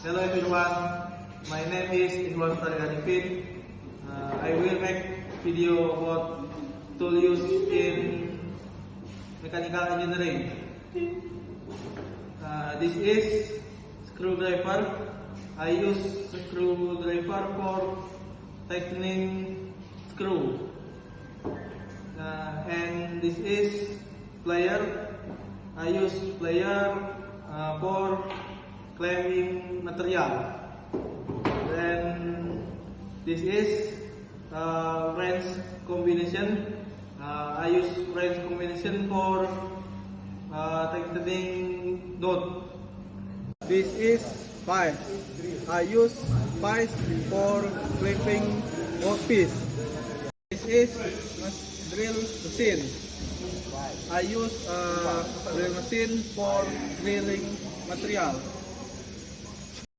Hello everyone, my name is Ikhwan Tariq Arifin. I will make video about tool used in mechanical engineering. This is screwdriver. I use screwdriver for tightening screw. And this is plier. I use plier for clamping material. Then this is wrench combination. I use wrench combination for tightening knot. This is vice. I use vice for clamping workpiece. This is drill machine. I use drill machine for drilling material.